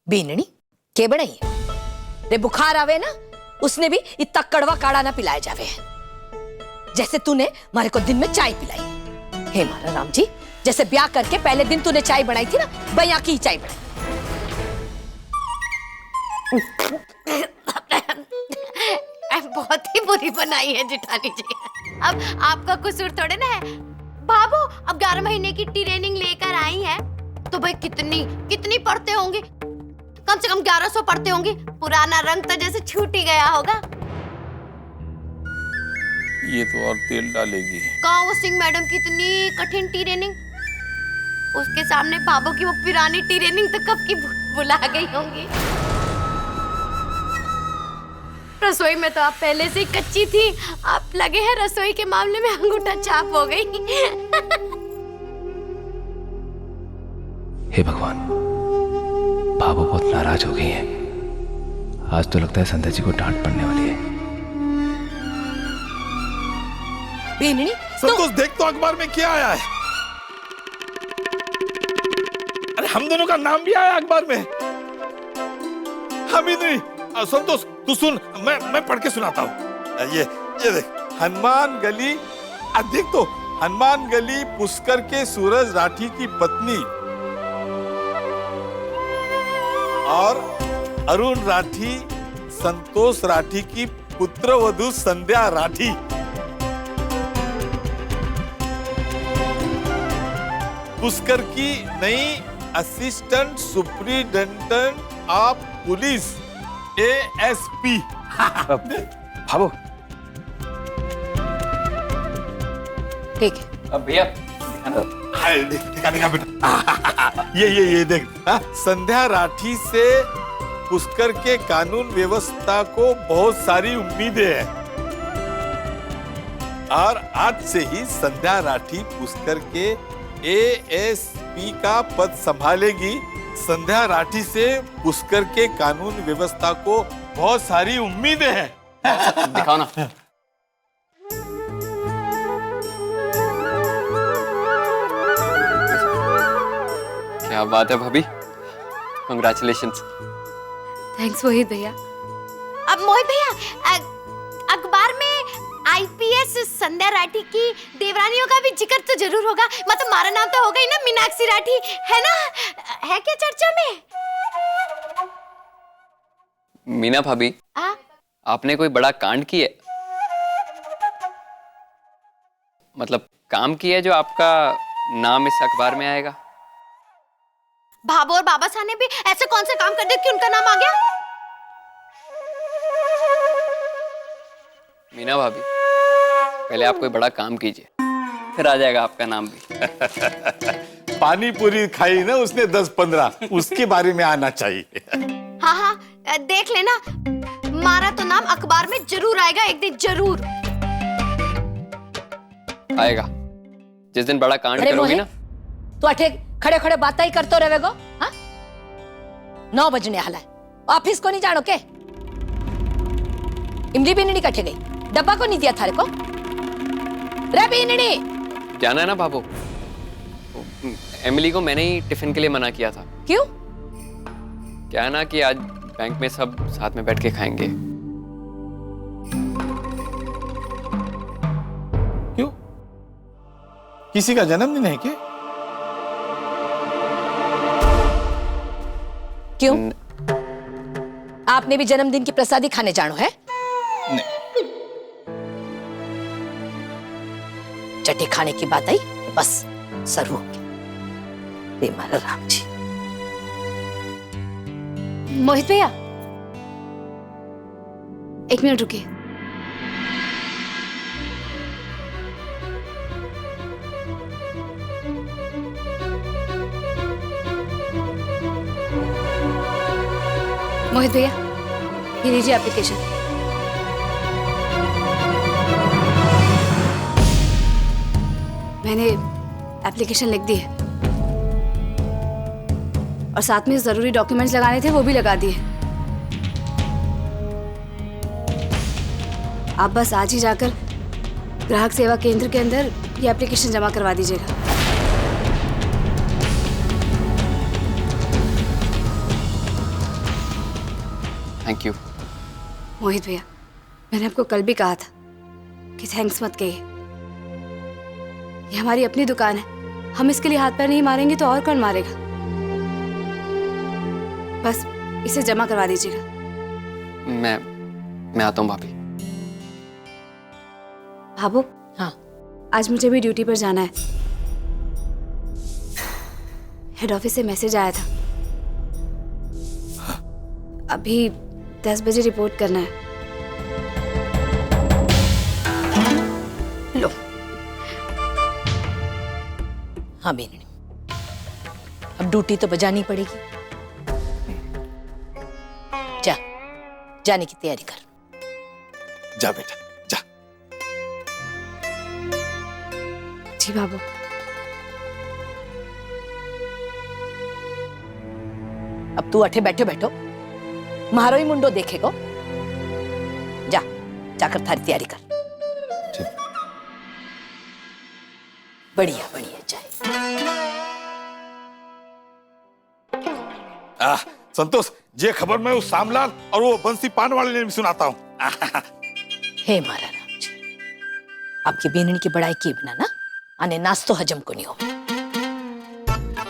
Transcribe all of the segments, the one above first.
बीननी के बनाई है रे? बुखार आवे ना उसने भी इतना कड़वा काढ़ा ना पिलाया जावे जैसे तूने मारे को दिन में चाय पिलाई। हे मारा राम जी, जैसे ब्याह करके पहले दिन तूने चाय बनाई थी ना, भैया की चाय बनाई। बहुत ही बुरी बनाई है जेठानी जी। अब आपका कसूर थोड़े ना है। बाबू अब 11 महीने की ट्रेनिंग लेकर आई है तो भाई कितनी पढ़ते होंगे? कम से कम 1100 पढ़ते होंगे। पुराना रंग तो जैसे छूट ही गया होगा। ये तो और तेल डालेगी। कहाँ वो सिंह मैडम की इतनी कठिन ट्रेनिंग, उसके सामने बाबू की वो पुरानी ट्रेनिंग तो कब की भुला गई होंगी। रसोई में तो आप पहले से ही कच्ची थी, आप लगे हैं रसोई के मामले में अंगूठा छाप हो गई। हे भगवान, बाबू बहुत नाराज हो गई हैं। आज तो लगता है संध्या जी को डांट पड़ने वाली है। बीननी संतोष देख तो अखबार में क्या आया है। अरे हम दोनों का नाम भी आया अखबार में। हम ही नहीं। संतोष तू सुन, मैं पढ़ के सुनाता हूँ। ये देख, हनुमान गली। देख तो, हनुमान गली पुष्कर के सूरज राठी की पत्नी और अरुण राठी संतोष राठी की पुत्रवधू संध्या राठी पुष्कर की नई assistant superintendent of police ASP। बाबू ठीक है। अब भैया दिखा बेटा। ये देख, संध्या राठी से पुष्कर के कानून व्यवस्था को बहुत सारी उम्मीदें हैं और आज से ही संध्या राठी पुष्कर के ASP का पद संभालेगी। संध्या राठी से पुष्कर के कानून व्यवस्था को बहुत सारी उम्मीदें हैं। दिखाओ ना। क्या बात है भाभी, कंग्रेचुलेशंस। थैंक्स मोहित भैया। अब मोहित भैया, अखबार में IPS संध्या राठी की देवरानियों का भी जिक्र तो जरूर होगा। मतलब हमारा नाम तो होगा ही ना, मीनाक्षी राठी, है ना? है क्या चर्चा में? मीना भाभी, आपने कोई बड़ा कांड किया? मतलब काम किया है जो आपका नाम इस अखबार में आएगा? भाभो और बाबा साहब ने भी ऐसे कौन से काम कर दिए कि उनका नाम आ गया? मीना भाभी, पहले आप कोई बड़ा काम कीजिए, फिर आ जाएगा आपका नाम भी। पानी पूरी खाई ना उसने 10-15, उसके बारे में आना चाहिए। हाँ, देख लेना, हमारा तो नाम अखबार में जरूर आएगा एक दिन, जरूर आएगा। जिस दिन बड़ा कांड करोगी ना। तो अठे खड़े खड़े बातें ही करते रहेगो। हाँ, 9 बजने हाल है, ऑफिस को नहीं जानो के? इमली भी नहीं कटे गई, डब्बा को नहीं दिया थारे को? रे बीननी, जाना है ना बाबू, एमिली को मैंने ही टिफिन के लिए मना किया था। क्यों? क्या है ना कि आज बैंक में सब साथ में बैठ के खाएंगे। क्यों? किसी का जन्मदिन है क्या? क्यों? आपने भी जन्मदिन की प्रसादी खाने जानो है? नहीं। चटे खाने की बात आई बस सर हो गया। हे मारा राम जी। मोहित भैया, 1 मिनट रुकिए। मोहित भैया, ये लीजिए एप्लीकेशन। मैंने एप्लीकेशन लिख दी है और साथ में जरूरी डॉक्यूमेंट्स लगाने थे वो भी लगा दिए। आप बस आज ही जाकर ग्राहक सेवा केंद्र के अंदर ये एप्लीकेशन जमा करवा दीजिएगा। Thank you. मोहित भैया, मैंने आपको कल भी कहा था कि थैंक्स मत कहिए। ये हमारी अपनी दुकान है, हम इसके लिए हाथ पैर नहीं मारेंगे तो और कौन मारेगा। बस इसे जमा करवा दीजिएगा। मैं आता हूँ भाभी। भाभू, हाँ आज मुझे भी ड्यूटी पर जाना है। हेड ऑफिस से मैसेज आया था, अभी 10 बजे रिपोर्ट करना है। लो। हाँ बेननी, अब ड्यूटी तो बजानी पड़ेगी। जा, जाने की तैयारी कर। जा बेटा जा। जी बाबू। अब तू अठे बैठो बैठो मारो ही मुंडो देखेगो। जा, जाकर थारी तैयारी कर। बढ़िया बढ़िया चाय। संतोष, ये खबर मैं उस सामलाल और वो बंसी पान वाले ने भी सुनाता हूँ। हे मारा राम जी, आपकी बेननी की बड़ाई की बिना ना आने नाश तो हजम को नहीं हो।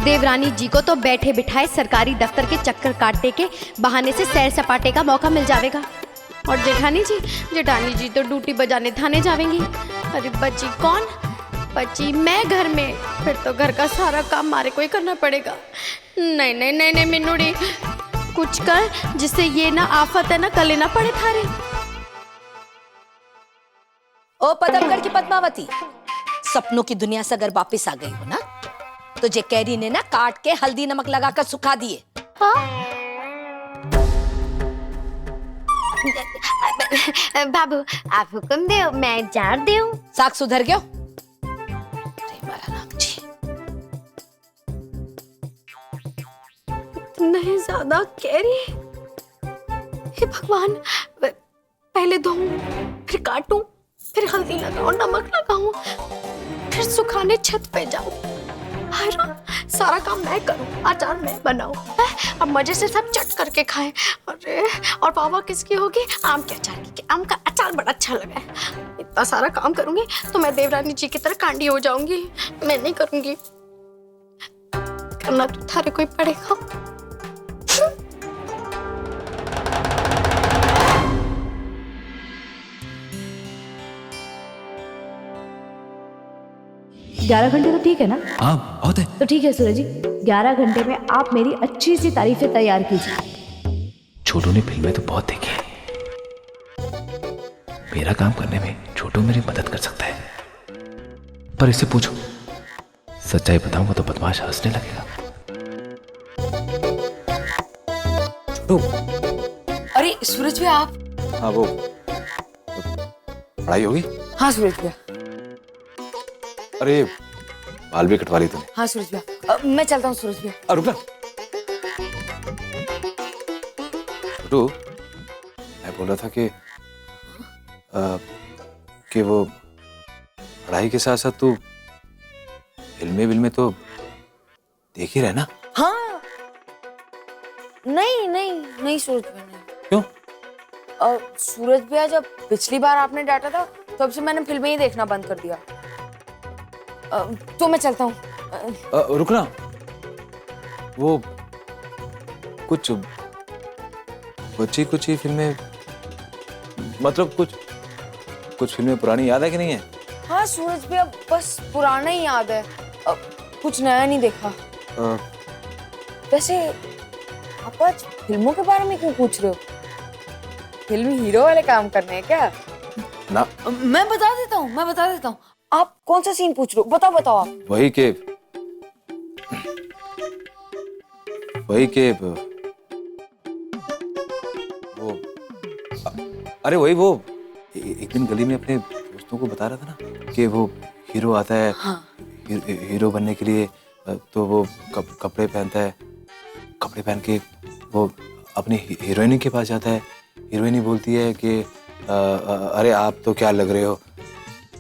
देवरानी जी को तो बैठे बिठाए सरकारी दफ्तर के चक्कर काटने के बहाने से सैर सपाटे का मौका मिल जाएगा। और जेठानी जी तो ड्यूटी बजाने थाने जावेंगी। अरे बच्ची कौन? बच्ची मैं घर में, फिर तो घर का सारा काम मारे को ही करना पड़ेगा। नहीं नहीं नहीं नहीं मिन्नुड़ी, कुछ कर जिससे ये ना आफत है ना कले ना पड़े थारे। ओ पदमगढ़ की पद्मावती, सपनों की दुनिया से अगर वापस आ गई हो ना तो जे कैरी ने ना काट के हल्दी नमक लगाकर सुखा दिए। बाबू आप हुक्म दे, मैं जार दे। साग सुधर गयो? अरे मारा राम जी, नहीं ज्यादा कैरी। हे भगवान, पहले धोऊं, फिर काटूं, फिर हल्दी लगाऊं, नमक लगाऊं, फिर सुखाने छत पे जाऊं। सारा काम मैं करूं, अचार मैं बनाऊं, अब मजे से सब चट करके खाएं। अरे और पापा किसकी होगी? आम के अचार की। आम का अचार बड़ा अच्छा लगा है। इतना सारा काम करूंगी तो मैं देवरानी जी की तरह कांडी हो जाऊंगी। मैं नहीं करूंगी, करना तो थारे कोई पड़ेगा। 11 घंटे तो ठीक है ना? हाँ बहुत है। तो ठीक है सूरज जी, 11 घंटे में आप मेरी अच्छी सी तारीफें तैयार कीजिए। छोटू ने फिल्में तो बहुत देखी हैं। मेरा काम करने में छोटू मेरी मदद कर सकता है, पर इससे पूछो, सच्चाई बताऊंगा तो बदमाश हंसने लगेगा। छोटू। अरे सूरज भैया आप? हाँ वो पढ़ाई होगी? हाँ सूरज भैया। अरे बाल भी कटवा ली तूने? हाँ सूरज भैया, मैं चलता हूँ सूरज भैया। रुक ना छोटू, मैं बोल रहा था कि वो पढ़ाई के साथ साथ तू फिल्में तो देख ही रहे ना? हाँ नहीं सूरज भैया नहीं। क्यों? सूरज भैया, जब पिछली बार आपने डांटा था तब से मैंने फिल्में ही देखना बंद कर दिया। तो मैं चलता हूँ। रुक ना, वो कुछ कुछ ही फिल्में, मतलब कुछ फिल्में पुरानी याद है कि नहीं है? हाँ सूरज भैया, बस पुराना ही याद है, कुछ नया नहीं देखा। वैसे आप आज फिल्मों के बारे में क्यों पूछ रहे हो? फिल्मी हीरो वाले काम करने हैं क्या? ना, मैं बता देता हूँ। आप कौन सा सीन पूछ रहे हो? बताओ आप। वही के वो, अरे वही वो एक दिन गली में अपने दोस्तों को बता रहा था ना कि वो हीरो आता है। हाँ। हीरो बनने के लिए तो वो कपड़े पहनता है, कपड़े पहन के वो अपनी हीरोइन के पास जाता है। हीरोइन बोलती है कि अरे आप तो क्या लग रहे हो।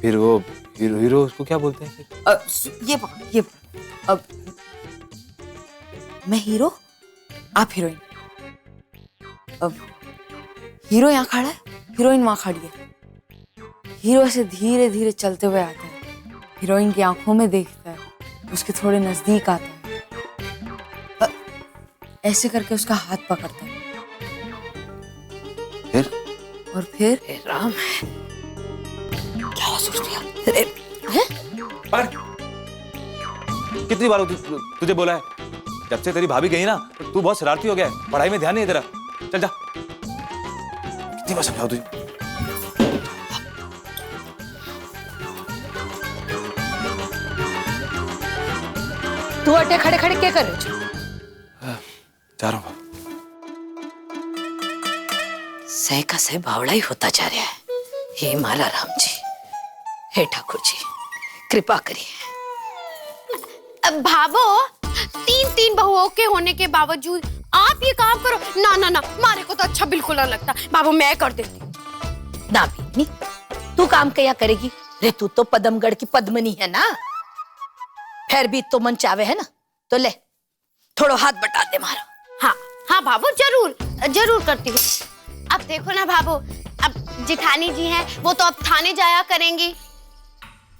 फिर वो हीरो उसको क्या बोलते हैं फिर? ये पकड़। अब मैं हीरो, आप हीरोइन। अब हीरो यहाँ खड़ा है, हीरोइन वहां खड़ी है। हीरो ऐसे धीरे धीरे चलते हुए आता है, हीरोइन की आंखों में देखता है, उसके थोड़े नजदीक आता है, ऐसे करके उसका हाथ पकड़ता है। फिर? और फिर हे राम, क्या सोच दिया? पर कितनी बार तुझे बोला है, जब से तेरी भाभी गई ना तू बहुत शरारती हो गया है, पढ़ाई में ध्यान नहीं है तेरा। चल जा, कितनी बार समझाओ तुझे। तू अटे खड़े खड़े क्या कर रहे हो? जा रहा हूँ। सह का सह बावड़ा ही होता जा रहा है। हे माला राम जी, हे ठाकुर जी, कृपा करिए। अब भाभो, तीन बहुओं के होने के बावजूद आप ये काम करो। ना ना ना, मारे को तो अच्छा बिल्कुल ना लगता। बाबू मैं कर देती। ना बीनी, तू काम क्या करेगी रे? तू तो पदमगढ़ की पद्मनी है ना। फिर भी तो मन चावे है ना, तो ले थोड़ा हाथ बटा दे मारो। हाँ हाँ भाभो, जरूर करती हूँ। अब देखो ना भाभो, अब जिठानी जी हैं वो तो अब थाने जाया करेंगी,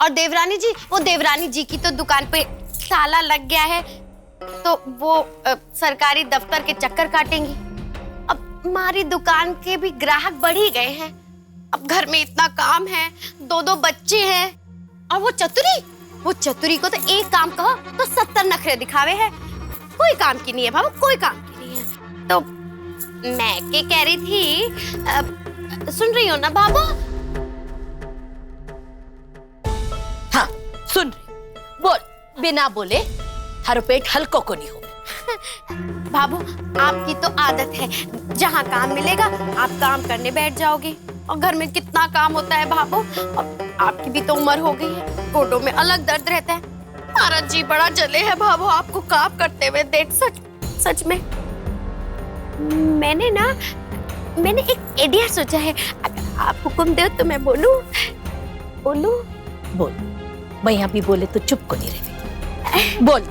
और देवरानी जी की तो दुकान पे ताला लग गया है, तो वो सरकारी दफ्तर के चक्कर काटेंगी। अब हमारी दुकान के भी ग्राहक बढ़ ही गए हैं। अब घर में इतना काम है, 2 बच्चे हैं, और वो चतुरी को तो एक काम कहो तो 70 नखरे दिखावे है। कोई काम की नहीं है बाबू, कोई काम की नहीं है। तो मैं क्या कह रही थी, सुन रही हो ना बाबू? हाँ सुन रही, बोल। बिना बोले थारो पेट हल्को को नहीं हो। बाबू आपकी तो आदत है, जहाँ काम मिलेगा आप काम करने बैठ जाओगे, और घर में कितना काम होता है बाबू। आपकी भी तो उम्र हो गई है, गोडों में अलग दर्द रहता है। हमारा जी बड़ा जले है बाबू आपको काम करते हुए देख। सच में मैंने एक आइडिया सोचा है, अगर आप हुक्म दो तो मैं बोलूं? बोल। मैं यहाँ भी बोले तो चुप को नहीं रहे। बोल,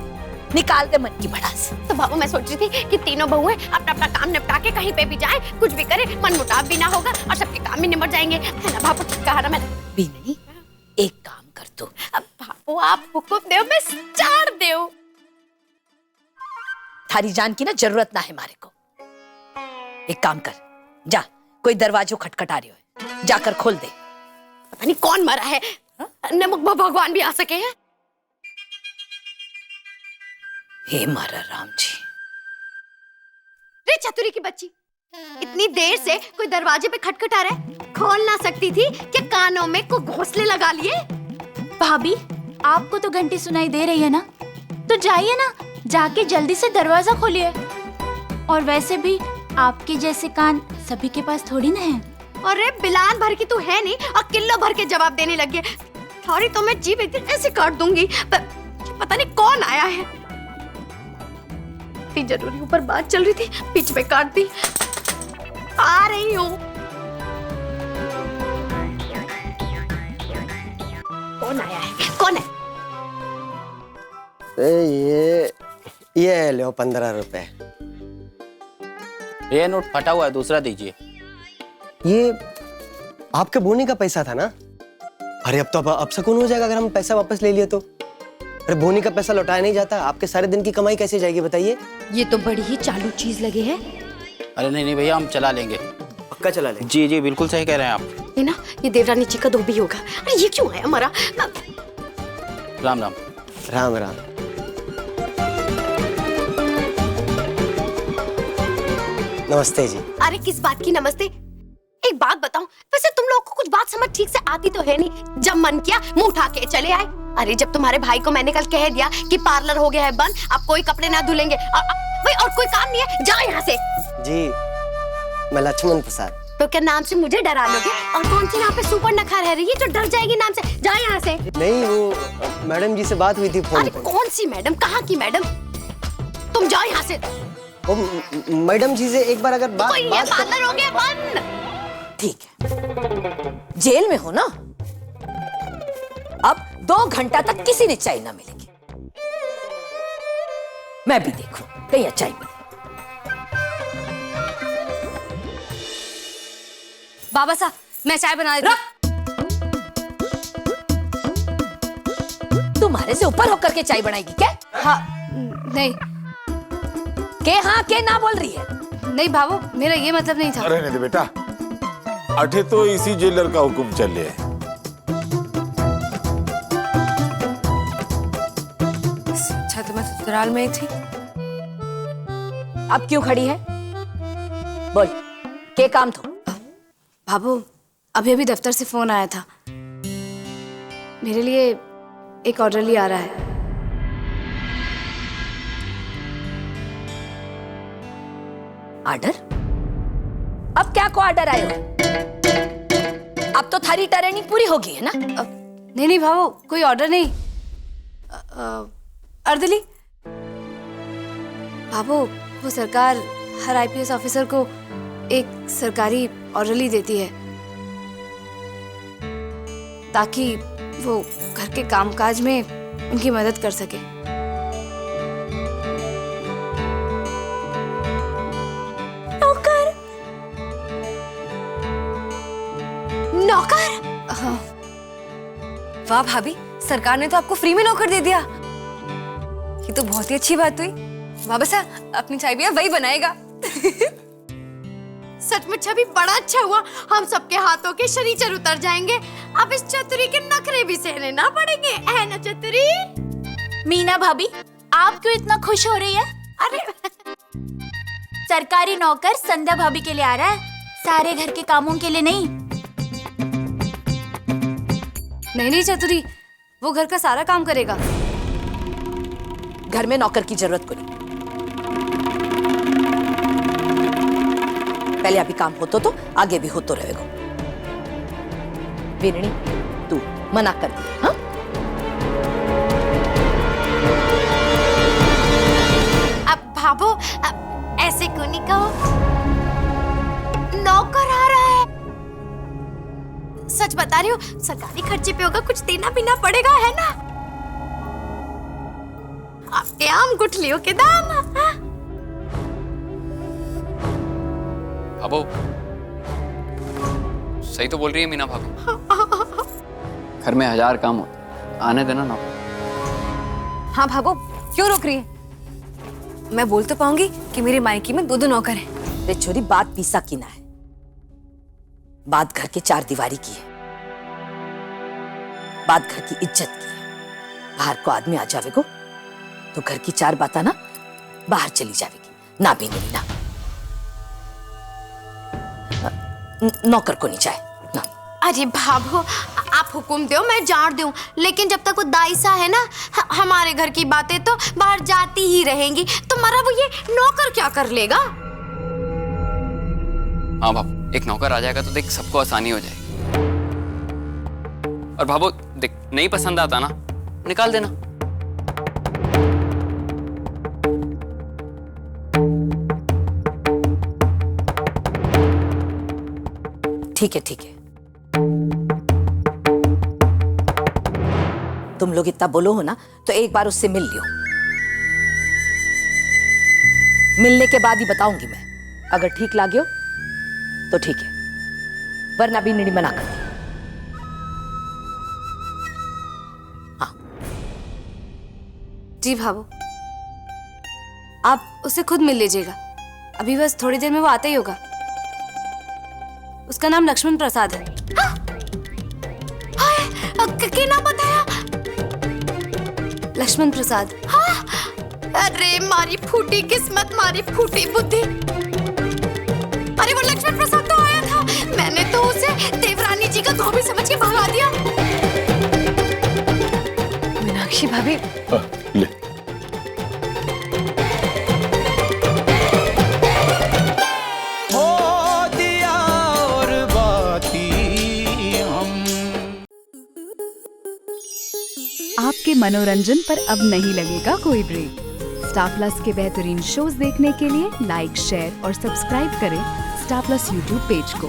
निकाल दे मन की भड़ास। तो बाबू मैं सोच रही थी कि तीनों बहुएं अपना अपना काम निपटा के कहीं पे भी जाएं, कुछ भी करें, मनमुटाव भी ना होगा और सबके काम भी निपट जाएंगे, है ना बाबू? कहा ना मैंने। बीनी, एक काम कर तू। अब बाबू आप हुक्म दो, मैं चाड़ दो। थारी जान की ना जरूरत ना है मारे को। एक काम कर, जा, कोई दरवाजो खटखटा रही हो, जाकर खोल दे। पता नहीं कौन मरा है, नमक भगवान भी आ सके हैं। हे मारा राम जी। रे चतुरी की बच्ची, इतनी देर से कोई दरवाजे पे खटखटा रहा है, खोल ना सकती थी क्या? कानों में को घोंसले लगा लिए? भाभी, आपको तो घंटी सुनाई दे रही है ना, तो जाइए ना, जाके जल्दी से दरवाजा खोलिए। और वैसे भी आपके जैसे कान सभी के पास थोड़ी ना है। अरे बिलान भर की तू है नहीं और किलो भर के जवाब देने लगी है। सॉरी, तो मैं जीभ एक दिन ऐसे काट दूंगी। पता नहीं कौन आया है। इतनी जरूरी ऊपर बात चल रही थी, बीच में काट दी। आ रही हूँ। कौन आया है? कौन है? ये लो 15 रुपए। ये नोट फटा हुआ है, दूसरा दीजिए। ये आपके बोनी का पैसा था ना? अरे अब तो अपशकुन हो जाएगा अगर हम पैसा वापस ले लिए तो। अरे बोनी का पैसा लौटाया नहीं जाता, आपके सारे दिन की कमाई कैसे जाएगी बताइए? ये तो बड़ी ही चालू चीज लगे है। अरे नहीं भैया, हम चला लेंगे। पक्का चला लेंगे? जी जी बिल्कुल सही कह रहे हैं आप। ये ना, ये देवरानी जी का धोबी होगा। अरे ये क्यों है हमारा? राम राम। राम राम। नमस्ते जी। अरे किस बात की नमस्ते? एक बात बताऊं, वैसे तुम लोग को कुछ बात समझ ठीक से आती तो है नहीं। जब मन किया मुंह उठा के चले आए। अरे जब तुम्हारे भाई को मैंने कल कह दिया कि पार्लर हो गया है बंद, अब कोई कपड़े ना धुलेंगे, और कोई काम नहीं है, जाओ यहाँ से। जी, मैं लक्ष्मण प्रसाद। तो क्या नाम से मुझे डरा लोगे? और कौन सी यहाँ पे सुपर नखा रह रही है जो डर जाएगी नाम से? जाओ यहाँ से। नहीं, वो मैडम जी से बात हुई थी फोन अरे पे। कौन सी मैडम? कहाँ की मैडम? तुम जाओ यहाँ से। वो मैडम जी से एक बार अगर बात पार्लर हो गया बंद। ठीक है, जेल में हो ना, अब 2 घंटा तक किसी ने चाय ना मिलेगी। मैं भी देखूं कहीं चाय मिले। बाबा साहब मैं चाय बना देती तुम्हारे से ऊपर होकर के चाय बनाएगी क्या? हाँ नहीं हाँ के ना बोल रही है? नहीं भाभो, मेरा ये मतलब नहीं था। अरे नहीं बेटा, अठे तो इसी जेलर का हुक्म चले है। अच्छा तो मैं ससुराल में ही थी। अब क्यों खड़ी है? बोल, के काम थो? भाभो, अभी अभी दफ्तर से फोन आया था, मेरे लिए एक ऑर्डर आ रहा है। ऑर्डर? अब क्या को ऑर्डर आयो? अब तो थारी ट्रेनिंग पूरी होगी है ना? नहीं भाभो, कोई ऑर्डर नहीं। अर्दली भाभो, वो सरकार हर आईपीएस ऑफिसर को एक सरकारी ऑर्डर देती है ताकि वो घर के कामकाज में उनकी मदद कर सके। नौकर? नौकर? हाँ। वाह भाभी, सरकार ने तो आपको फ्री में नौकर दे दिया। ये तो बहुत ही अच्छी बात हुई। वाह बसा, अपनी चाय भी वही बनाएगा। सचमुच अभी बड़ा अच्छा हुआ, हम सबके हाथों के शनीचर उतर जाएंगे। अब इस चतुरी के नखरे भी सहने ना पड़ेंगे, है ना चतुरी? मीना भाभी, आप क्यों इतना खुश हो रही है? अरे सरकारी नौकर संध्या भाभी के लिए आ रहा है, सारे घर के कामों के लिए नहीं। नहीं चतुरी, वो घर का सारा काम करेगा। घर में नौकर की जरूरत को नहीं। पहले अभी काम होतो तो आगे भी होतो रहेगा। वीरणी, तू मना कर दी। हाँ? अब भाभो, ऐसे क्यों नहीं कहो? नौकर आ रहा है। सच बता रही हूँ, सरकारी खर्चे पे होगा, कुछ देना पीना पड़ेगा, है ना? आपके आम गुठलियों के दाम। हाँ? अबो, सही तो बोल रही है मीना भाभी। घर में 1000 काम होते, आने देना ना। हाँ भाभो, क्यों रोक रही है? मैं बोल तो पाऊंगी कि मेरे मायके में 2 नौकर हैं। रे छोरी, बात पीसा की ना है, बात घर के 4 दीवारी की है, बात घर की इज्जत की है। बाहर को आदमी आ जावेगो तो घर की 4 बातें ना बाहर चली जावेगी। ना भी नहीं ना, नौकर को नहीं चाहे ना। अरे भाभो, आप हुकुम दो, मैं जान दूं, लेकिन जब तक वो दाइसा है ना, हमारे घर की बातें तो बाहर जाती ही रहेंगी। तो मरा वो ये नौकर क्या कर लेगा? हाँ बाप, एक नौकर आ जाएगा तो देख सबको आसानी हो जाएगी। और भाभो देख, नहीं पसंद आता ना, निकाल देना। ठीक है ठीक है, तुम लोग इतना बोलो हो ना, तो एक बार उससे मिल लियो। मिलने के बाद ही बताऊंगी मैं। अगर ठीक लागियो तो ठीक है, वरना भी निड़ी मना कर दी। हाँ जी भाभो, आप उसे खुद मिल लीजिएगा। अभी बस थोड़ी देर में वो आता ही होगा। उसका नाम लक्ष्मण प्रसाद है। क्या नाम बताया? लक्ष्मण प्रसाद। हाँ? अरे मारी फूटी किस्मत, मारी फूटी बुद्धि। अरे वो लक्ष्मण प्रसाद तो आया था, मैंने तो उसे देवरानी जी का धोबी समझ के भगा दिया। मीनाक्षी भाभी, ले। आपके मनोरंजन पर अब नहीं लगेगा कोई ब्रेक। स्टार प्लस के बेहतरीन शोज देखने के लिए लाइक, शेयर और सब्सक्राइब करें स्टार प्लस यूट्यूब पेज को।